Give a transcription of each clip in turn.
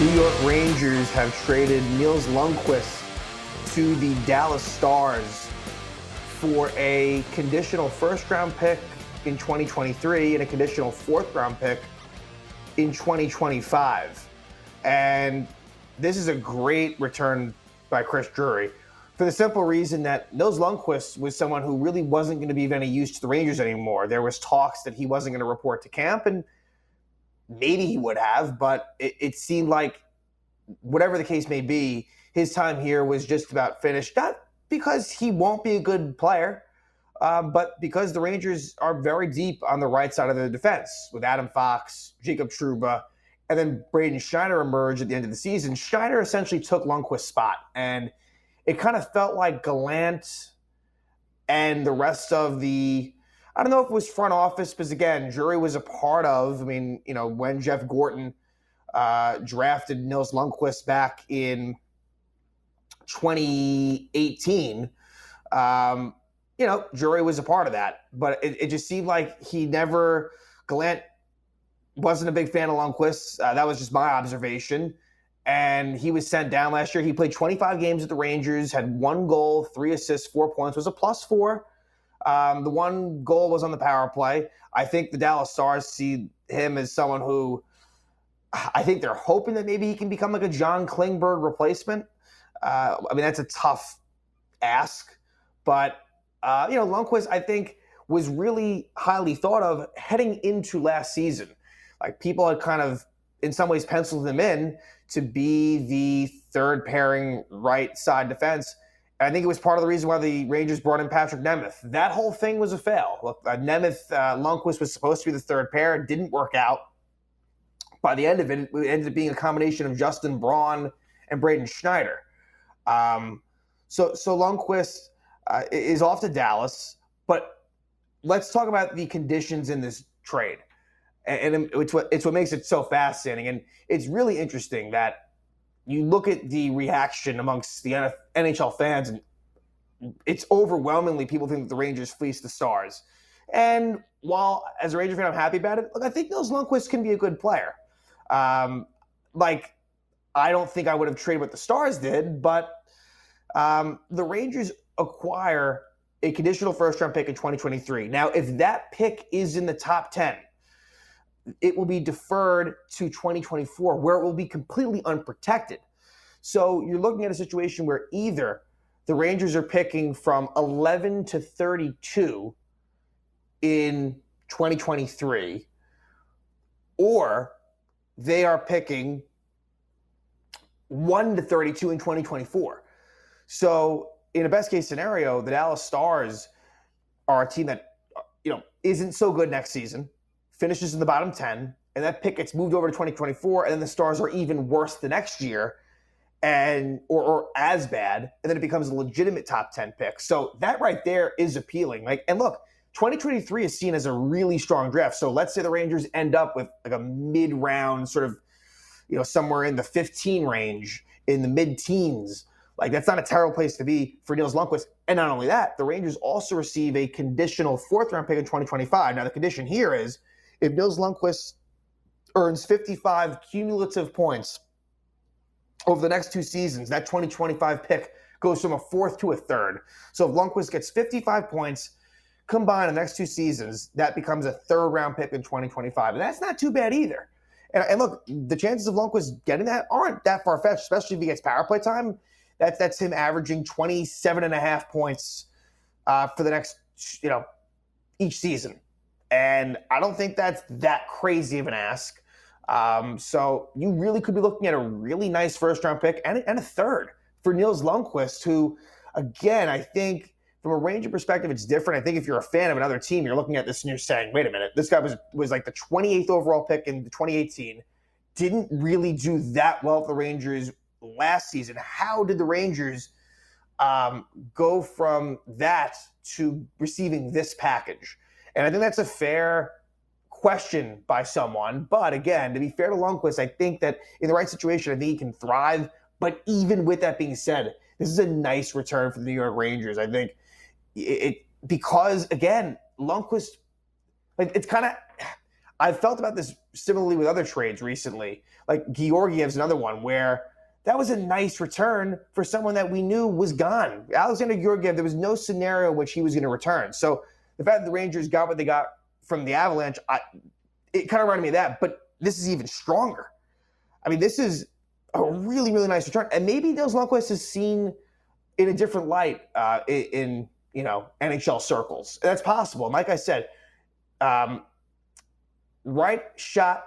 New York Rangers have traded Nils Lundkvist to the Dallas Stars for a conditional first-round pick in 2023 and a conditional fourth-round pick in 2025. And this is a great return by Chris Drury for the simple reason that Nils Lundkvist was someone who really wasn't going to be of any use to the Rangers anymore. There was talks that he wasn't going to report to camp, and maybe he would have, but it seemed like, whatever the case may be, his time here was just about finished. Not because he won't be a good player, but because the Rangers are very deep on the right side of the defense with Adam Fox, Jacob Trouba, and then Braden Schneider emerged at the end of the season. Schneider essentially took Lundkvist's spot, and it kind of felt like Gallant and the rest of the, I don't know if it was front office, because again, Drury was a part of, when Jeff Gorton drafted Nils Lundkvist back in 2018, Drury was a part of that. But it just seemed like Gallant wasn't a big fan of Lundkvist. That was just my observation. And he was sent down last year. He played 25 games with the Rangers, had 1 goal, 3 assists, 4 points, was a +4. The 1 goal was on the power play. I think the Dallas Stars see him as someone who, I think they're hoping that maybe he can become like a John Klingberg replacement. That's a tough ask. But, Lundkvist, I think, was really highly thought of heading into last season. Like, people had kind of, in some ways, penciled him in to be the third pairing right side defense. I think it was part of the reason why the Rangers brought in Patrick Nemeth. That whole thing was a fail. Look, Lundkvist was supposed to be the third pair. It didn't work out. By the end of it, it ended up being a combination of Justin Braun and Braden Schneider. So Lundkvist is off to Dallas. But let's talk about the conditions in this trade. And it's what makes it so fascinating. And it's really interesting that you look at the reaction amongst the NHL fans, and it's overwhelmingly people think that the Rangers fleeced the Stars. And while, as a Ranger fan, I'm happy about it, look, I think Nils Lundkvist can be a good player. I don't think I would have traded what the Stars did, but the Rangers acquire a conditional first-round pick in 2023. Now, if that pick is in the top 10, it will be deferred to 2024, where it will be completely unprotected. So you're looking at a situation where either the Rangers are picking from 11 to 32 in 2023, or they are picking 1 to 32 in 2024. So in a best-case scenario, the Dallas Stars are a team that isn't so good next season, finishes in the bottom 10, and that pick gets moved over to 2024, and then the Stars are even worse the next year, or as bad, and then it becomes a legitimate top 10 pick. So that right there is appealing. And look, 2023 is seen as a really strong draft. So let's say the Rangers end up with like a mid-round sort of, somewhere in the 15 range, in the mid-teens. Like, that's not a terrible place to be for Nils Lundkvist. And not only that, the Rangers also receive a conditional fourth-round pick in 2025. Now, the condition here is, if Nils Lundkvist earns 55 cumulative points over the next 2 seasons, that 2025 pick goes from a fourth to a third. So if Lundkvist gets 55 points combined in the next 2 seasons, that becomes a third-round pick in 2025. And that's not too bad either. And look, the chances of Lundkvist getting that aren't that far-fetched, especially if he gets power play time. That's him averaging 27.5 points for the next, each season. And I don't think that's that crazy of an ask. So you really could be looking at a really nice first-round pick and a third for Nils Lundkvist, who, again, I think from a Ranger perspective, it's different. I think if you're a fan of another team, you're looking at this and you're saying, wait a minute, this guy was like the 28th overall pick in 2018, didn't really do that well for the Rangers last season. How did the Rangers go from that to receiving this package? And I think that's a fair question by someone. But again, to be fair to Lundkvist, I think that in the right situation, I think he can thrive. But even with that being said, this is a nice return for the New York Rangers. I think because, again, Lundkvist, it's kind of, I've felt about this similarly with other trades recently. Like Georgiev's another one where that was a nice return for someone that we knew was gone. Alexander Georgiev, there was no scenario in which he was going to return. So the fact that the Rangers got what they got from the Avalanche, it kind of reminded me of that. But this is even stronger. I mean, this is a really, really nice return. And maybe Nils Lundkvist is seen in a different light in NHL circles. That's possible. And like I said, right shot,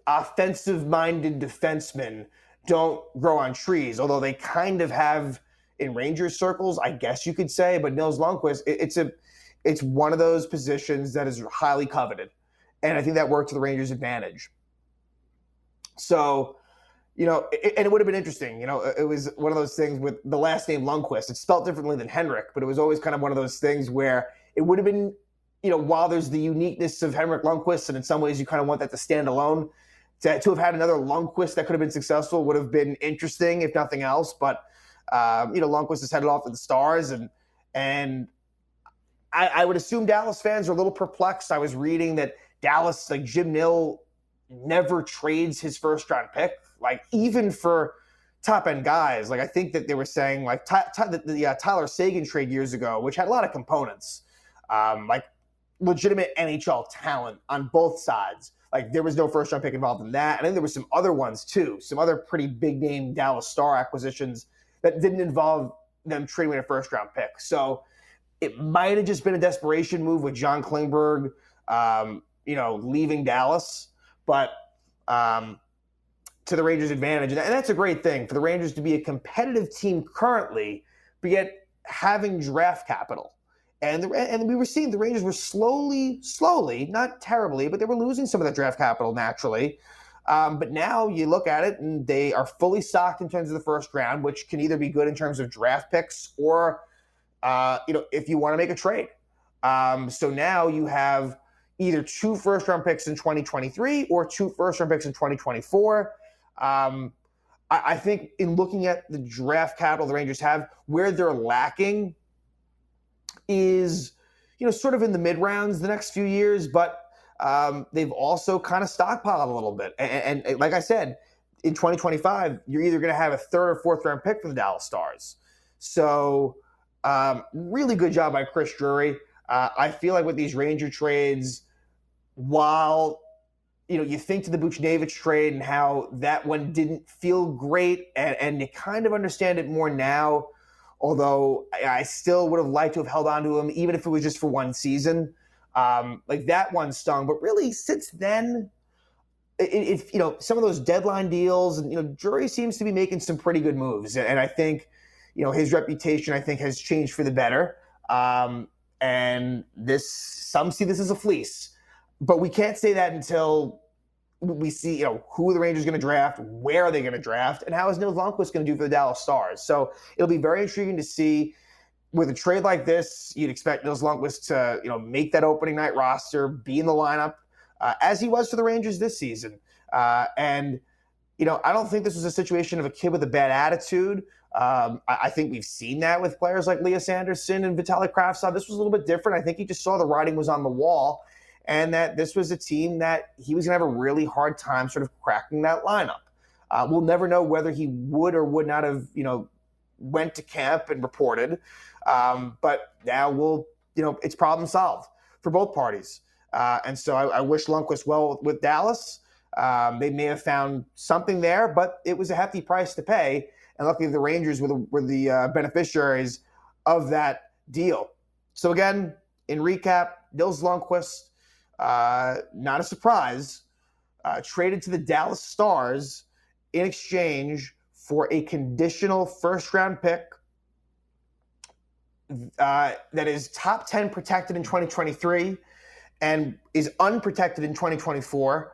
offensive-minded defensemen don't grow on trees, although they kind of have in Rangers circles, I guess you could say. But Nils Lundkvist, it's one of those positions that is highly coveted. And I think that worked to the Rangers' advantage. So, and it would have been interesting. It was one of those things with the last name Lundkvist. It's spelled differently than Henrik, but it was always kind of one of those things where it would have been, while there's the uniqueness of Henrik Lundkvist, and in some ways you kind of want that to stand alone, to have had another Lundkvist that could have been successful would have been interesting, if nothing else. But, Lundkvist is headed off to the Stars, and I would assume Dallas fans are a little perplexed. I was reading that Dallas, like Jim Nill, never trades his first-round pick, like even for top-end guys. Like I think that they were saying, like the Tyler Seguin trade years ago, which had a lot of components, like legitimate NHL talent on both sides. Like there was no first-round pick involved in that. And then there were some other ones too, some other pretty big-name Dallas Star acquisitions that didn't involve them trading a first-round pick. So it might have just been a desperation move with John Klingberg, leaving Dallas, but to the Rangers' advantage. And that's a great thing for the Rangers to be a competitive team currently, but yet having draft capital. And we were seeing the Rangers were slowly, not terribly, but they were losing some of that draft capital naturally. But now you look at it and they are fully stocked in terms of the first round, which can either be good in terms of draft picks or, if you want to make a trade. So now you have either 2 first-round picks in 2023 or 2 first-round picks in 2024. I think in looking at the draft capital the Rangers have, where they're lacking is, sort of in the mid-rounds the next few years, but they've also kind of stockpiled a little bit. And like I said, in 2025, you're either going to have a 3rd or 4th-round pick for the Dallas Stars. So really good job by Chris Drury. I feel like with these Ranger trades, while you think to the Buchnevich trade and how that one didn't feel great, and you kind of understand it more now, although I still would have liked to have held on to him, even if it was just for one season. Like that one stung, but really since then, some of those deadline deals, and Drury seems to be making some pretty good moves, and I think his reputation has changed for the better. And some see this as a fleece. But we can't say that until we see, who the Rangers are going to draft, where are they going to draft, and how is Nils Lundkvist going to do for the Dallas Stars. So it'll be very intriguing to see. With a trade like this, you'd expect Nils Lundkvist to, make that opening night roster, be in the lineup, as he was for the Rangers this season. And I don't think this was a situation of a kid with a bad attitude. I think we've seen that with players like Lias Andersson and Vitaly Kravtsov. This was a little bit different. I think he just saw the writing was on the wall, and that this was a team that he was going to have a really hard time sort of cracking that lineup. We'll never know whether he would or would not have, went to camp and reported. But now it's problem solved for both parties. And so I wish Lundkvist well with Dallas. They may have found something there, but it was a hefty price to pay. And luckily the Rangers were the beneficiaries of that deal. So again, in recap, Nils Lundkvist, not a surprise, traded to the Dallas Stars in exchange for a conditional first-round pick that is top 10 protected in 2023 and is unprotected in 2024,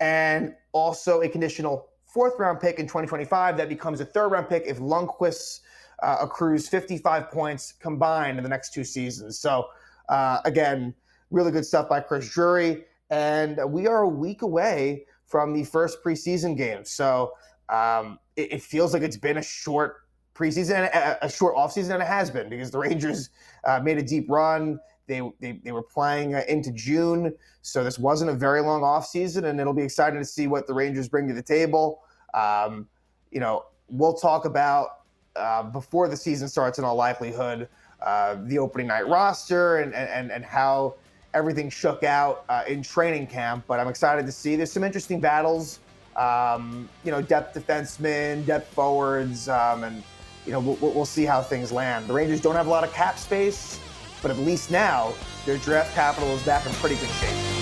and also a conditional 4th-round pick in 2025 that becomes a 3rd-round pick if Lundkvist accrues 55 points combined in the next 2 seasons. So, again, really good stuff by Chris Drury. And we are a week away from the first preseason game. So it feels like it's been a short preseason, a short offseason, and it has been because the Rangers made a deep run. They were playing into June, so this wasn't a very long offseason, and it'll be exciting to see what the Rangers bring to the table. We'll talk about before the season starts in all likelihood the opening night roster and how everything shook out in training camp. But I'm excited to see there's some interesting battles. Depth defensemen, depth forwards, and we'll see how things land. The Rangers don't have a lot of cap space, but at least now their draft capital is back in pretty good shape.